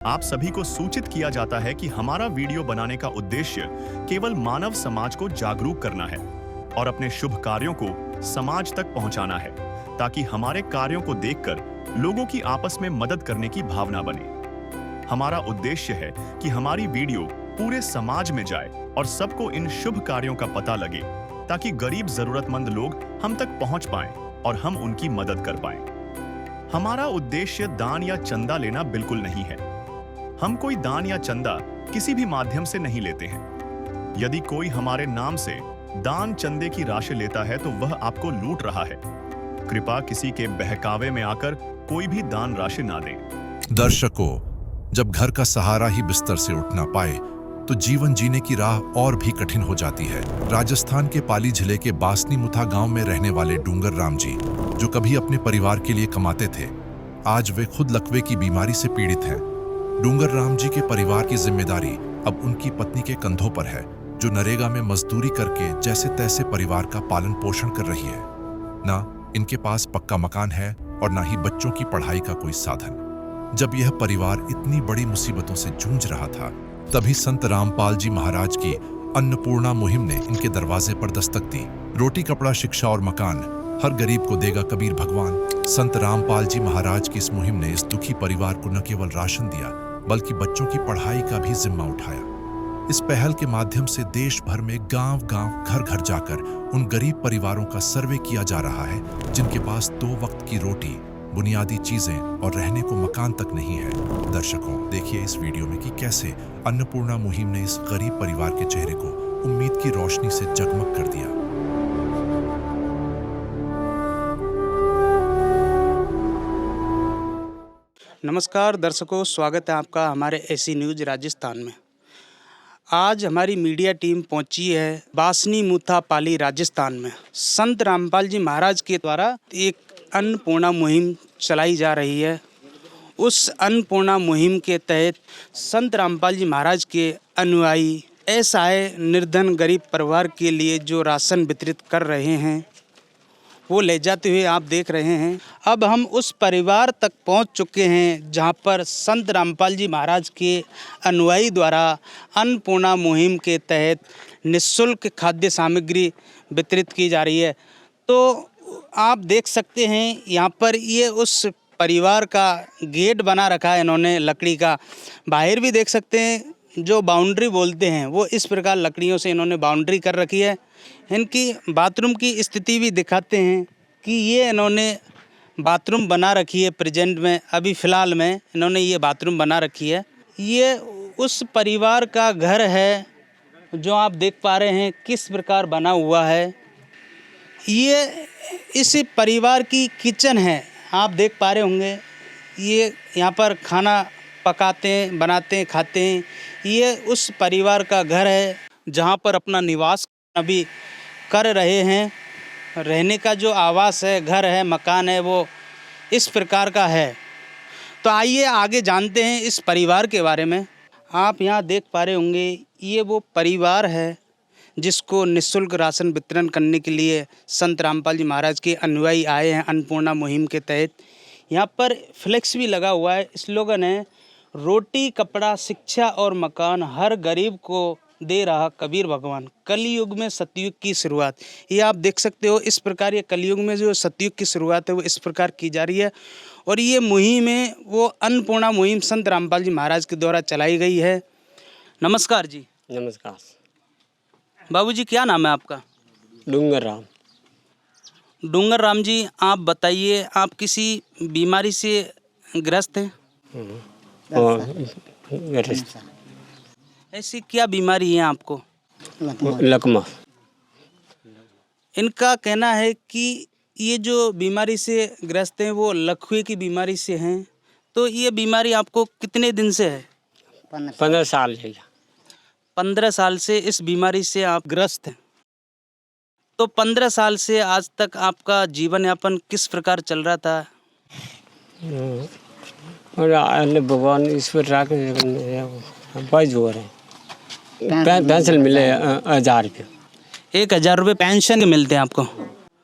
आप सभी को सूचित किया जाता है कि हमारा वीडियो बनाने का उद्देश्य केवल मानव समाज को जागरूक करना है और अपने शुभ कार्यों को समाज तक पहुंचाना है, ताकि हमारे कार्यों को देखकर लोगों की आपस में मदद करने की भावना बने। हमारा उद्देश्य है कि हमारी वीडियो पूरे समाज में जाए और सबको इन शुभ कार्यों का पता लगे, ताकि गरीब जरूरतमंद लोग हम तक पहुंच पाएं और हम उनकी मदद कर पाएं। हमारा उद्देश्य दान या चंदा लेना बिल्कुल नहीं है। हम कोई दान या चंदा किसी भी माध्यम से नहीं लेते हैं। यदि कोई हमारे नाम से दान चंदे की राशि लेता है तो वह आपको लूट रहा है। कृपया किसी के बहकावे में आकर कोई भी दान राशि ना दें। दर्शकों, जब घर का सहारा ही बिस्तर से उठ ना पाए तो जीवन जीने की राह और भी कठिन हो जाती है। राजस्थान के पाली जिले के बासनी मुथा गांव में रहने वाले डूंगर राम जी, जो कभी अपने परिवार के लिए कमाते थे, आज वे खुद लकवे की बीमारी से पीड़ित हैं। डूंगर राम जी के परिवार की जिम्मेदारी अब उनकी पत्नी के कंधों पर है, जो नरेगा में मजदूरी करके जैसे तैसे परिवार का पालन पोषण कर रही है। ना इनके पास पक्का मकान है और ना ही बच्चों की पढ़ाई का कोई साधन। जब यह परिवार इतनी बड़ी मुसीबतों से जूझ रहा था, तभी संत रामपाल जी महाराज की अन्नपूर्णा मुहिम ने इनके दरवाजे पर दस्तक दी। रोटी, कपड़ा, शिक्षा और मकान हर गरीब को देगा कबीर भगवान। संत रामपाल जी महाराज की इस मुहिम ने इस दुखी परिवार को न केवल राशन दिया, बल्कि बच्चों की पढ़ाई का भी जिम्मा उठाया। इस पहल के माध्यम से देश भर में गांव-गांव, घर-घर जाकर उन गरीब परिवारों का सर्वे किया जा रहा है जिनके पास 2 वक्त की रोटी, बुनियादी चीजें और रहने को मकान तक नहीं है। दर्शकों, देखिए इस वीडियो में कि कैसे अन्नपूर्णा मुहिम ने इस गरीब परिवार के चेहरे को उम्मीद की रोशनी से जगमग कर दिया। नमस्कार दर्शकों, स्वागत है आपका हमारे एसी न्यूज़ राजस्थान में। आज हमारी मीडिया टीम पहुंची है बासनी मुथा पाली राजस्थान में। संत रामपाल जी महाराज के द्वारा एक अन्नपूर्णा मुहिम चलाई जा रही है। उस अन्नपूर्णा मुहिम के तहत संत रामपाल जी महाराज के अनुयायी असहाय निर्धन गरीब परिवार के लिए जो राशन वितरित कर रहे हैं, वो ले जाते हुए आप देख रहे हैं। अब हम उस परिवार तक पहुंच चुके हैं जहां पर संत रामपाल जी महाराज के अनुयायी द्वारा अन्नपूर्णा मुहिम के तहत निःशुल्क खाद्य सामग्री वितरित की जा रही है। तो आप देख सकते हैं यहाँ पर ये उस परिवार का गेट बना रखा है इन्होंने लकड़ी का। बाहर भी देख सकते हैं, जो बाउंड्री बोलते हैं वो इस प्रकार लकड़ियों से इन्होंने बाउंड्री कर रखी है। इनकी बाथरूम की स्थिति भी दिखाते हैं कि ये इन्होंने बाथरूम बना रखी है। प्रेजेंट में अभी फ़िलहाल में इन्होंने ये बाथरूम बना रखी है। ये उस परिवार का घर है जो आप देख पा रहे हैं किस प्रकार बना हुआ है। ये इस परिवार की किचन है, आप देख पा रहे होंगे। ये यहाँ पर खाना पकाते हैं, बनाते हैं, खाते हैं। ये उस परिवार का घर है जहाँ पर अपना निवास अभी कर रहे हैं। रहने का जो आवास है, घर है, मकान है, वो इस प्रकार का है। तो आइए आगे जानते हैं इस परिवार के बारे में। आप यहाँ देख पा रहे होंगे, ये वो परिवार है जिसको निःशुल्क राशन वितरण करने के लिए संत रामपाल जी महाराज के अनुयायी आए हैं अन्नपूर्णा मुहिम के तहत। यहाँ पर फ्लेक्स भी लगा हुआ है, स्लोगन है, रोटी, कपड़ा, शिक्षा और मकान हर गरीब को दे रहा कबीर भगवान, कलयुग में सतयुग की शुरुआत। ये आप देख सकते हो, इस प्रकार ये कलयुग में जो सतयुग की शुरुआत है वो इस प्रकार की जा रही है। और ये मुहिम है वो अन्नपूर्णा मुहिम संत रामपाल जी महाराज के द्वारा चलाई गई है। नमस्कार जी। नमस्कार। बाबूजी, क्या नाम है आपका? डूंगर राम। डूंगर राम जी, आप बताइए, आप किसी बीमारी से ग्रस्त हैं? ऐसी क्या बीमारी है आपको? लकमा। इनका कहना है कि ये जो बीमारी से ग्रस्त हैं वो लकवे की बीमारी से हैं। तो ये बीमारी आपको कितने दिन से है? 15 साल है। 15 साल से इस बीमारी से आप ग्रस्त हैं। तो 15 साल से आज तक आपका जीवन यापन किस प्रकार चल रहा था? और भगवान ईश्वर जोर है। पेंशन मिले 1000 रुपये। 1000 रुपये पेंशन मिलते हैं आपको।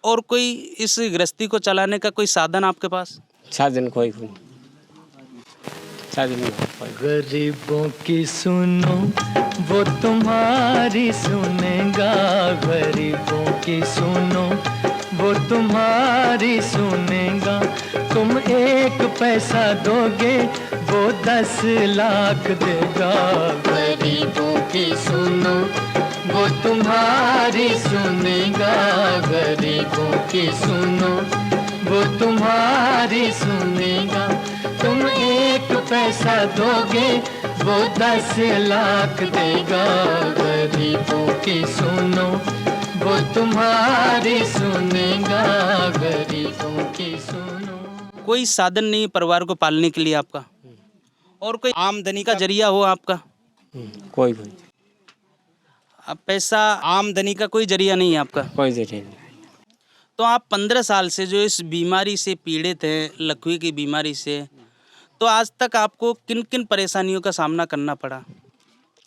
और कोई इस गृहस्थी को चलाने का कोई साधन आपके पास? साधन कोई शादी में गरीबों की सुनो वो तुम्हारी सुनेगा, गरीबों की सुनो वो तुम्हारी सुनेगा। तुम 1 पैसा दोगे वो 10 लाख देगा। गरीबों की सुनो वो तुम्हारी सुनेगा, गरीबों की सुनो वो तुम्हारी सुनेगा। तुम 1 पैसा दोगे वो 10 लाख देगा। गरीबों की सुनो वो तुम्हारी सुनेगा, गरीबों की सुनो। कोई साधन नहीं परिवार को पालने के लिए आपका, और कोई आमदनी का जरिया हो आपका? कोई अब पैसा आमदनी का कोई जरिया नहीं है आपका? कोई जरिए नहीं। तो आप 15 साल से जो इस बीमारी से पीड़ित हैं, लकवे की बीमारी से, तो आज तक आपको किन किन परेशानियों का सामना करना पड़ा?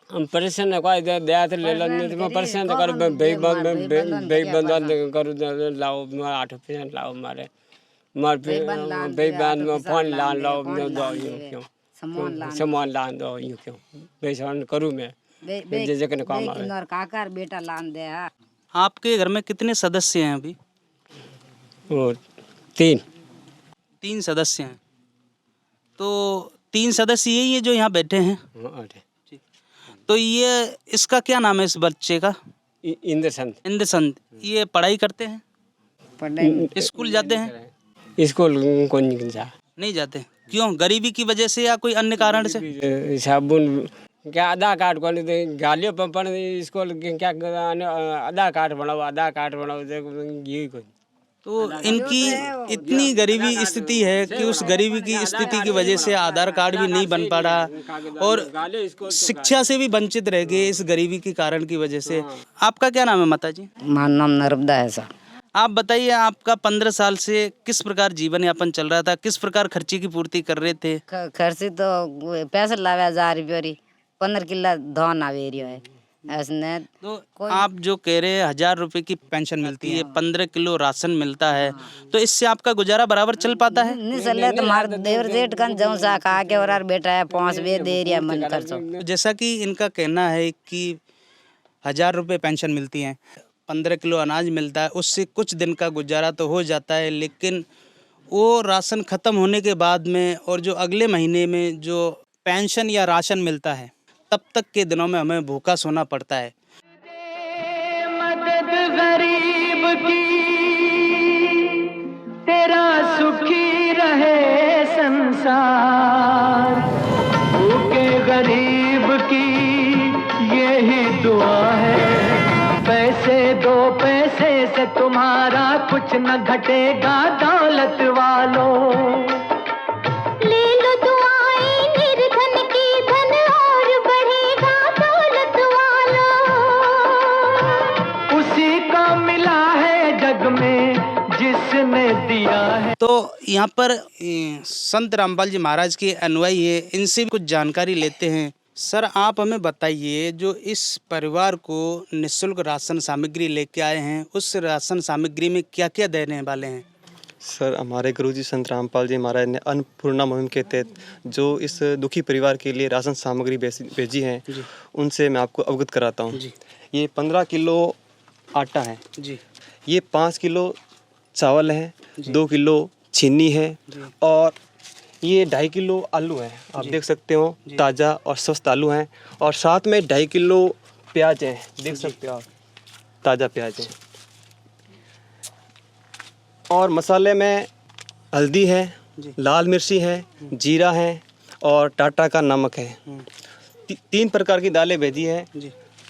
हम परेशान है कोई दया तो ले लो, नहीं तो मैं परेशान तो करूँ, बेग बंद करूँ, लाओ 8% लाओ मारे मार बेग बंद में फोन ला लाओ दो यूँ क्यों सामान ला दो यूँ क्यों बेचान करूँ मैं जैसे कि काम आवे। काकर बेटा लान दे। आपके घर में कितने सदस्य हैं अभी? और 3 सदस्य हैं। तो 3 सदस्य यही है जो यहाँ बैठे हैं। तो ये इसका क्या नाम है इस बच्चे का? इंद्रसंत। ये पढ़ाई करते हैं? स्कूल जाते हैं? स्कूल को नहीं जाते। क्यों? गरीबी की वजह से या कोई अन्य कारण से? साबुन क्या आधार कार्ड को गालियों पर स्कूल क्या आधार कार्ड बनाओ ये कोई। तो इनकी इतनी गरीबी स्थिति है कि उस गरीबी की स्थिति की वजह से आधार कार्ड भी नहीं बन पा रहा और शिक्षा से भी वंचित रह गए इस गरीबी के कारण की वजह से। आपका क्या नाम है माता जी? मेरा नाम नर्मदा है सर। आप बताइए, आपका 15 साल से किस प्रकार जीवन यापन चल रहा था? किस प्रकार खर्चे की पूर्ति कर रहे थे? खर्ची तो पैसे लावे 1000 रुपये 15 किलो धान आवे रही है ऐसने। तो आप जो कह रहे हैं 1000 रुपए की पेंशन मिलती है, 15 किलो राशन मिलता है, तो इससे आपका गुजारा बराबर चल पाता है? नहीं चले तो मार देवर जेठ कन जाऊं सा खा के और बेटा है 5 बे दे रिया मन कर सो। जैसा कि इनका कहना है कि 1000 रुपए पेंशन मिलती है, 15 किलो अनाज मिलता है, उससे कुछ दिन का गुजारा तो हो जाता है, लेकिन वो राशन खत्म होने के बाद में और जो अगले महीने में जो पेंशन या राशन मिलता है तब तक के दिनों में हमें भूखा सोना पड़ता है। मदद गरीब की तेरा सुखी रहे संसार, भूखे गरीब की यही दुआ है। पैसे 2 पैसे से तुम्हारा कुछ न घटेगा दौलत वालों। तो यहाँ पर संत रामपाल जी महाराज के अनुयायी है, इनसे कुछ जानकारी लेते हैं। सर, आप हमें बताइए, जो इस परिवार को निःशुल्क राशन सामग्री लेके आए हैं, उस राशन सामग्री में क्या क्या देने वाले हैं? सर, हमारे गुरुजी संत रामपाल जी महाराज ने अन्नपूर्णा मुहिम के तहत जो इस दुखी परिवार के लिए राशन सामग्री भेजी है, उनसे मैं आपको अवगत कराता हूँ। ये 15 किलो आटा है जी, ये 5 किलो चावल है, 2 किलो चीनी है और ये 2.5 किलो आलू है। आप देख सकते हो ताज़ा और स्वस्थ आलू हैं, और साथ में 2.5 किलो प्याज हैं, देख सकते हो आप, ताज़ा प्याज है। और मसाले में हल्दी है, लाल मिर्ची है, जीरा है और टाटा का नमक है। 3 प्रकार की दालें भेजी है,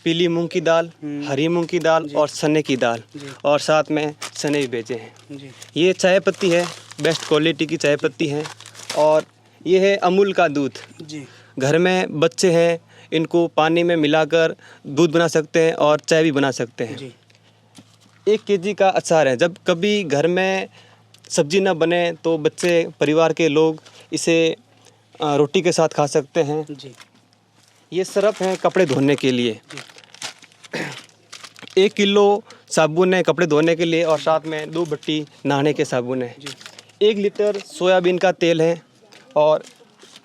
पीली मूंग की दाल, हरी मूंग की दाल और चने की दाल, और साथ में चने भी भेजे हैं। ये चाय पत्ती है, बेस्ट क्वालिटी की चाय पत्ती है, और ये है अमूल का दूध जी। घर में बच्चे हैं, इनको पानी में मिलाकर दूध बना सकते हैं और चाय भी बना सकते हैं जी। 1 केजी का अचार है, जब कभी घर में सब्जी ना बने तो बच्चे परिवार के लोग इसे रोटी के साथ खा सकते हैं जी। ये सरफ है कपड़े धोने के लिए, 1 किलो साबुन है कपड़े धोने के लिए, और साथ में 2 भट्टी नहाने के साबुन है। 1 लीटर सोयाबीन का तेल है, और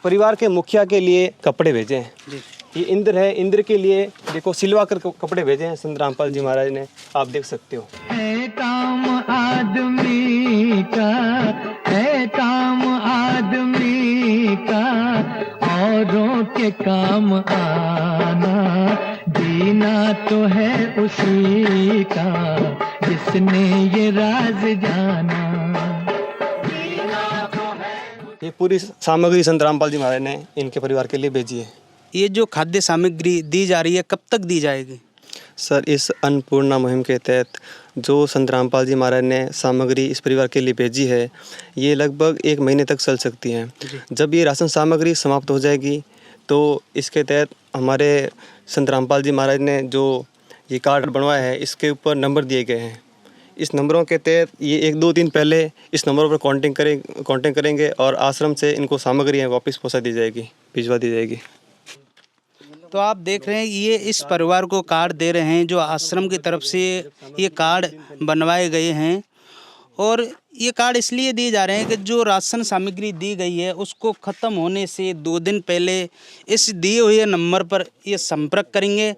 परिवार के मुखिया के लिए कपड़े भेजे हैं। ये इंद्र है, इंद्र के लिए देखो सिलवा कर कपड़े भेजे हैं संत रामपाल जी महाराज ने, आप देख सकते हो। है काम आदमी का, है काम आदमी का, औरों के काम आना, जीना तो है उसी का जिसने ये राज जाना। ये पूरी सामग्री संत रामपाल जी महाराज ने इनके परिवार के लिए भेजी है। ये जो खाद्य सामग्री दी जा रही है कब तक दी जाएगी? सर, इस अन्नपूर्णा मुहिम के तहत जो संत रामपाल जी महाराज ने सामग्री इस परिवार के लिए भेजी है, ये लगभग 1 महीने तक चल सकती है। जब ये राशन सामग्री समाप्त हो जाएगी तो इसके तहत हमारे संत रामपाल जी महाराज ने जो ये कार्ड बनवाया है, इसके ऊपर नंबर दिए गए हैं। इस नंबरों के तहत ये 1-2 दिन पहले इस नंबरों पर कांटेक्ट करेंगे और आश्रम से इनको सामग्री वापस पहुँचा दी जाएगी, भिजवा दी जाएगी। तो आप देख रहे हैं ये इस परिवार को कार्ड दे रहे हैं जो आश्रम की तरफ से ये कार्ड बनवाए गए हैं, और ये कार्ड इसलिए दिए जा रहे हैं कि जो राशन सामग्री दी गई है उसको ख़त्म होने से 2 दिन पहले इस दिए हुए नंबर पर ये संपर्क करेंगे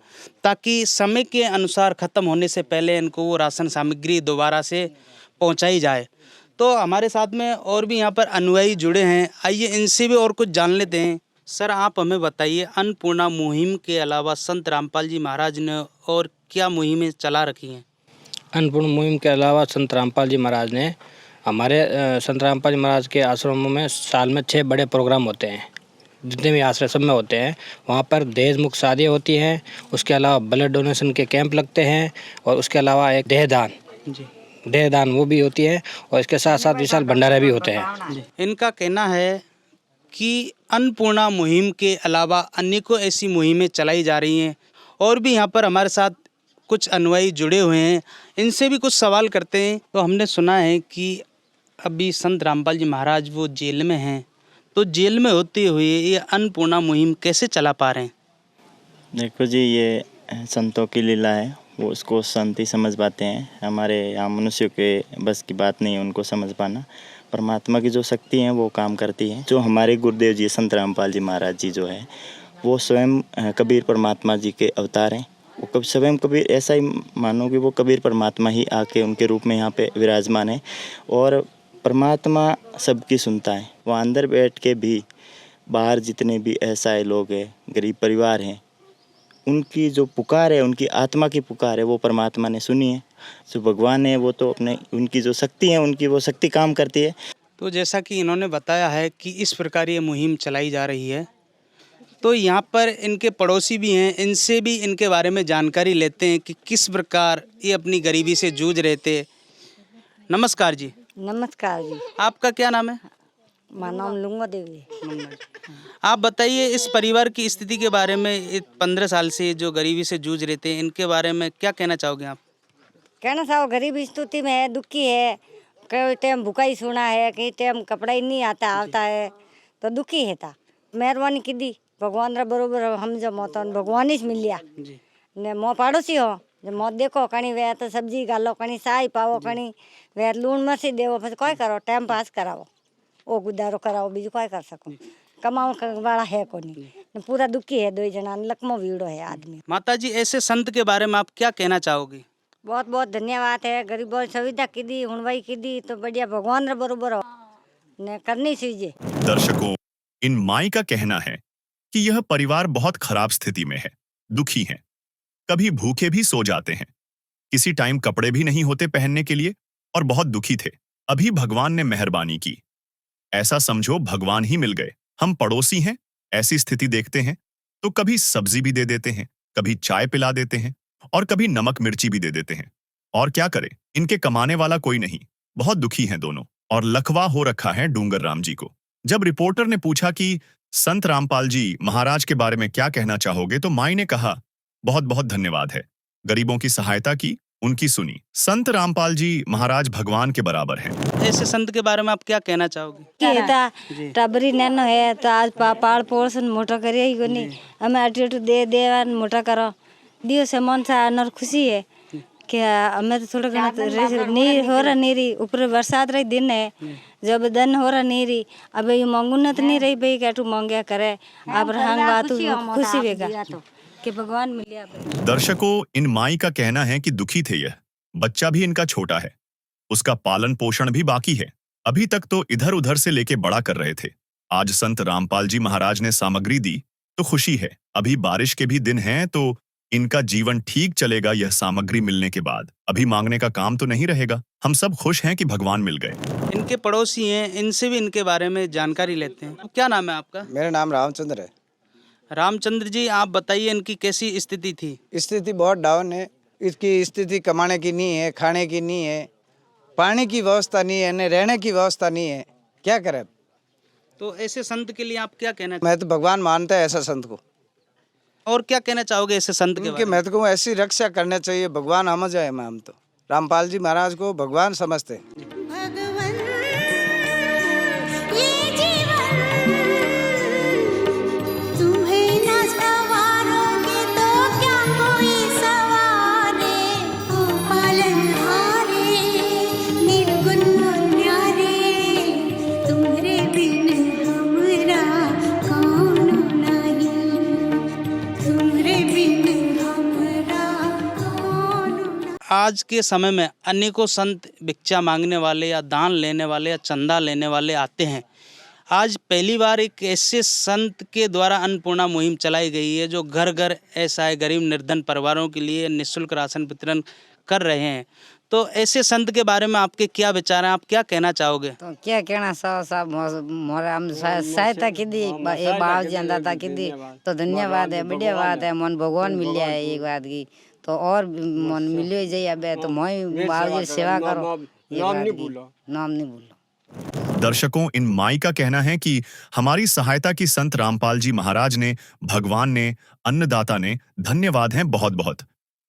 ताकि समय के अनुसार ख़त्म होने से पहले इनको वो राशन सामग्री दोबारा से पहुंचाई जाए। तो हमारे साथ में और भी यहाँ पर अनुयायी जुड़े हैं, आइए इनसे भी और कुछ जान लेते हैं। सर, आप हमें बताइए, अन्नपूर्णा मुहिम के अलावा संत रामपाल जी महाराज ने और क्या मुहिमें चला रखी हैं? अन्नपूर्णा मुहिम के अलावा संत रामपाल जी महाराज ने हमारे संत रामपाल जी महाराज के आश्रमों में साल में 6 बड़े प्रोग्राम होते हैं। जितने भी आश्रम सब में होते हैं वहाँ पर दहेज मुक्त शादियाँ होती हैं, उसके अलावा ब्लड डोनेशन के कैंप लगते हैं, और उसके अलावा एक देहदान वो भी होती है, और इसके साथ साथ विशाल भंडारे भी होते हैं। इनका कहना है कि अन्नपूर्णा मुहिम के अलावा अनेकों ऐसी मुहिमें चलाई जा रही हैं, और भी यहाँ पर हमारे साथ कुछ अनुयायी जुड़े हुए हैं, इनसे भी कुछ सवाल करते हैं। तो हमने सुना है कि अभी संत रामपाल जी महाराज वो जेल में हैं, तो जेल में होते हुए ये अन्नपूर्णा मुहिम कैसे चला पा रहे हैं? देखो जी, ये संतों की लीला है, वो उसको संत ही समझ पाते हैं। हमारे यहाँ मनुष्यों के बस की बात नहीं है उनको समझ पाना। परमात्मा की जो शक्ति है वो काम करती है। जो हमारे गुरुदेव जी संत रामपाल जी महाराज जी जो है वो स्वयं कबीर परमात्मा जी के अवतार हैं। वो कब स्वयं कबीर, ऐसा ही मानो कि वो कबीर परमात्मा ही आके उनके रूप में यहाँ पे विराजमान है, और परमात्मा सबकी सुनता है। वो अंदर बैठ के भी बाहर जितने भी असहाय लोग हैं, गरीब परिवार हैं, उनकी जो पुकार है, उनकी आत्मा की पुकार है, वो परमात्मा ने सुनी है। जो भगवान है वो तो अपने, उनकी जो शक्ति है उनकी वो शक्ति काम करती है। तो जैसा कि इन्होंने बताया है कि इस प्रकार ये मुहिम चलाई जा रही है, तो यहाँ पर इनके पड़ोसी भी हैं, इनसे भी इनके बारे में जानकारी लेते हैं कि किस प्रकार ये अपनी गरीबी से जूझ रहे थे। नमस्कार जी। नमस्कार जी। आपका क्या नाम है? मेरा नाम लुंगा देवी। आप बताइए इस परिवार की स्थिति के बारे में, 15 साल से जो गरीबी से जूझ रहे थे, इनके बारे में क्या कहना चाहोगे आप? कहना चाहो गरीब स्थिति में है, दुखी है, कई टाइम भूखा ही सोना है, कई टाइम कपड़ा ही नहीं आता है, तो दुखी है था। मेहरबानी की दी भगवान रा बरोबर हम जो मौत भगवान ही मिल लिया ने मो पड़ोसी हो जो मौत देखो कहीं वे तो सब्जी गालो, कहीं साई पावो, कहीं वे लूण मसी देवो, फिर कोई करो टाइम पास कराओ, ओ गुजारो कराओ, बीजू कोई कर सको, कमाओ वाला है को नहीं, पूरा दुखी है। 2 जना लकमो वीड़ो है आदमी। माता जी, ऐसे संत के बारे में आप क्या कहना चाहोगे? बहुत बहुत धन्यवाद है, गरीबों सुविधा की दी, हुणवाई की दी, तो बढ़िया भगवान रा बरोबर हो ने करनी चाहिए। दर्शकों, इन माई का कहना है कि यह परिवार बहुत खराब स्थिति में है, दुखी हैं, कभी भूखे भी सो जाते हैं, किसी टाइम कपड़े भी नहीं होते पहनने के लिए, और बहुत दुखी थे। अभी भगवान ने मेहरबानी की, ऐसा समझो भगवान ही मिल गए। हम पड़ोसी हैं, ऐसी स्थिति देखते हैं तो कभी सब्जी भी दे देते हैं, कभी चाय पिला देते हैं, और कभी नमक मिर्ची भी दे देते हैं। और क्या करें, इनके कमाने वाला कोई नहीं, बहुत दुखी हैं दोनों, और लखवा हो रखा है डूंगर राम जी को। जब रिपोर्टर ने पूछा कि संत रामपाल जी महाराज के बारे में क्या कहना चाहोगे, तो माई ने कहा, बहुत बहुत धन्यवाद है, गरीबों की सहायता की, उनकी सुनी। संत रामपाल जी महाराज भगवान के बराबर हैं। ऐसे संत के बारे में आप क्या कहना चाहोगे? टबरी नैनो है तो आज पाड़ पोड़सन मोटा करिए ही कोनी, हमें अटू दे मोटा करो दियो से मन से अनर खुशी है कि हमें तो थोड़ा घना नीर हो रहा, नीरी ऊपर बरसात रही दिन है, जब दन हो रहा नहीं रही अब ये मांगुनत नहीं रही भाई कैटू मांग्या करे अब रहंग बात खुशी वेगा कि भगवान मिलिया। दर्शकों, इन माई का कहना है कि दुखी थे यह, बच्चा भी इनका छोटा है, उसका पालन पोषण भी बाकी है, अभी तक तो इधर उधर से लेके बड़ा कर रहे थे। आज संत रामपाल जी महाराज ने सामग्री दी तो खुशी है। अभी बारिश के भी दिन हैं तो इनका जीवन ठीक चलेगा यह सामग्री मिलने के बाद। अभी मांगने का काम तो नहीं रहेगा। हम सब खुश हैं कि भगवान मिल गए। इनके पड़ोसी हैं, इनसे भी इनके बारे में जानकारी लेते हैं। क्या नाम है आपका? मेरा नाम रामचंद्र है। रामचंद्र जी, आप बताइए इनकी कैसी स्थिति थी? स्थिति बहुत डाउन है। इसकी स्थिति कमाने की नहीं है, खाने की नहीं है, पानी की व्यवस्था नहीं है, न रहने की व्यवस्था नहीं है। क्या करे? तो ऐसे संत के लिए आप क्या कहना? मैं तो भगवान मानता है ऐसा संत को। और क्या कहना चाहोगे ऐसे संत के बारे में? मैं तो ऐसी रक्षा करना चाहिए। भगवान समझ जाए। हम तो रामपाल जी महाराज को भगवान समझते हैं। आज के समय में अनेकों संत भिक्षा मांगने वाले या दान लेने वाले या चंदा लेने वाले आते हैं। आज पहली बार एक ऐसे संत के द्वारा अन्नपूर्णा मुहिम चलाई गई है जो घर घर असहाय गरीब निर्धन परिवारों के लिए निःशुल्क राशन वितरण कर रहे हैं। तो ऐसे संत के बारे में आपके क्या विचार हैं? आप क्या कहना चाहोगे? तो क्या कहना साहब मोरा हम सहायता की दी एक बाबू जी अंदाता की दी तो धन्यवाद है, बढ़िया बात है। मन भगवान मिल जाए एक बात की तो और मन मिलियो जाइए। अब तो मैं बाबू जी सेवा करो, नाम नहीं भूलो। दर्शकों, इन माई का कहना है कि हमारी सहायता की संत रामपाल जी महाराज ने, भगवान ने, अन्नदाता ने, धन्यवाद हैं बहुत बहुत।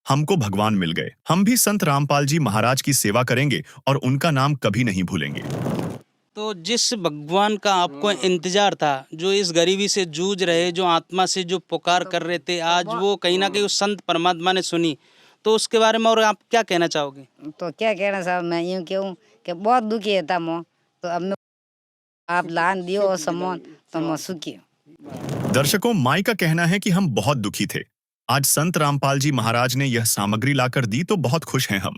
हमको भगवान मिल गए। हम भी संत रामपाल जी महाराज की सेवा करेंगे और उनका नाम कभी नहीं भूलेंगे। तो जिस भगवान का आपको इंतजार था, जो इस गरीबी से जूझ रहे, जो आत्मा से जो पुकार कर रहे थे, आज वो कहीं ना कहीं उस संत परमात्मा ने सुनी। तो उसके बारे में और आप क्या कहना चाहोगे? तो क्या कहना साहब, मैं यूँ कहूँ कि बहुत दुखी था मैं। तो अब आप लान दियो और सम्मान तो मैं सुखी हूँ। दर्शकों, माई का कहना है कि हम बहुत दुखी थे। आज संत रामपाल जी महाराज ने यह सामग्री लाकर दी तो बहुत खुश हैं हम।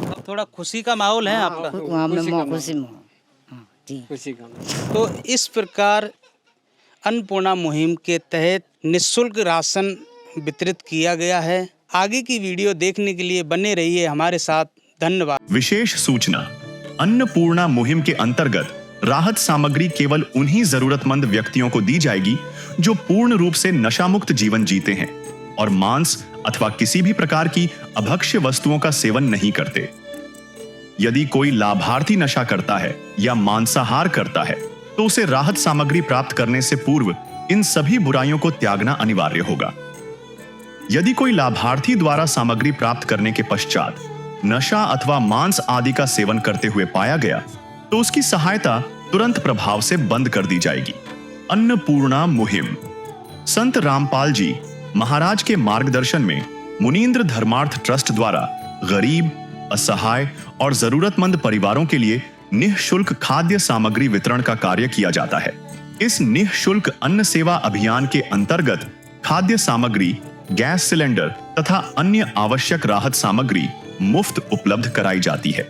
अब थोड़ा खुशी का माहौल है आपका? खुशी का। तो इस प्रकार अन्नपूर्णा मुहिम के तहत निःशुल्क राशन वितरित किया गया है। आगे की वीडियो देखने के लिए बने रहिए हमारे साथ। धन्यवाद। विशेष सूचना, अन्नपूर्णा मुहिम के अंतर्गत राहत सामग्री केवल उन्हीं जरूरतमंद व्यक्तियों को दी जाएगी जो पूर्ण रूप से नशा मुक्त जीवन जीते हैं और मांस अथवा किसी भी प्रकार की अभक्ष्य वस्तुओं का सेवन नहीं करते। यदि कोई लाभार्थी नशा करता है या मांसाहार करता है तो उसे राहत सामग्री प्राप्त करने से पूर्व इन सभी बुराइयों को त्यागना अनिवार्य होगा। यदि कोई लाभार्थी द्वारा सामग्री प्राप्त करने के पश्चात नशा अथवा मांस आदि का सेवन करते हुए पाया गया तो उसकी सहायता तुरंत प्रभाव से बंद कर दी जाएगी। अन्नपूर्णा मुहिम संत रामपाल जी महाराज के मार्गदर्शन में मुनींद्र धर्मार्थ ट्रस्ट द्वारा गरीब, असहाय और जरूरतमंद परिवारों के लिए निःशुल्क खाद्य सामग्री वितरण का कार्य किया जाता है। इस निःशुल्क अन्न सेवा अभियान के अंतर्गत खाद्य सामग्री, गैस सिलेंडर तथा अन्य आवश्यक राहत सामग्री मुफ्त उपलब्ध कराई जाती है।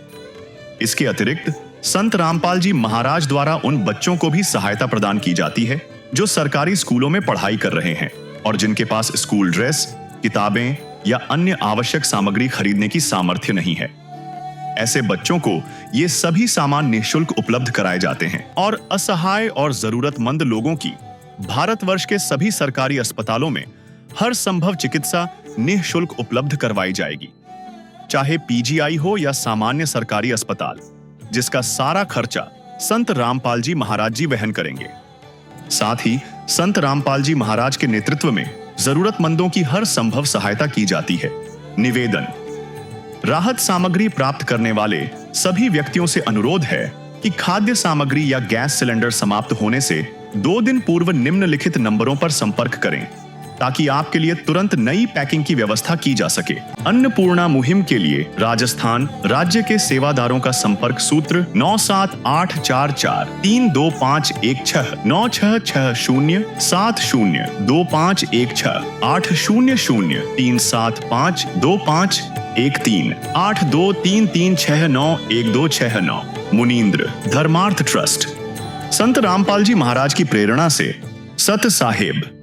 इसके अतिरिक्त संत रामपाल जी महाराज द्वारा उन बच्चों को भी सहायता प्रदान की जाती है जो सरकारी स्कूलों में पढ़ाई कर रहे हैं और जिनके पास स्कूल ड्रेस, किताबें या अन्य आवश्यक सामग्री खरीदने की सामर्थ्य नहीं है। ऐसे बच्चों को ये सभी सामान निःशुल्क उपलब्ध कराए जाते हैं और असहाय और जरूरतमंद लोगों की भारतवर्ष के सभी सरकारी अस्पतालों में हर संभव चिकित्सा निःशुल्क उपलब्ध करवाई जाएगी, चाहे पीजीआई हो या सामान्य सरकारी अस्पताल, जिसका सारा खर्चा संत रामपाल जी महाराज जी वहन करेंगे। साथ ही संत रामपाल जी महाराज के नेतृत्व में जरूरतमंदों की हर संभव सहायता की जाती है। निवेदन, राहत सामग्री प्राप्त करने वाले सभी व्यक्तियों से अनुरोध है कि खाद्य सामग्री या गैस सिलेंडर समाप्त होने से 2 दिन पूर्व निम्नलिखित नंबरों पर संपर्क करें। ताकि आपके लिए तुरंत नई पैकिंग की व्यवस्था की जा सके। अन्नपूर्णा मुहिम के लिए राजस्थान राज्य के सेवादारों का संपर्क सूत्र 97844 32516 9660 70 2516 800 375 2513 8233691269। मुनींद्र धर्मार्थ ट्रस्ट। संत रामपाल जी महाराज की प्रेरणा से सत साहिब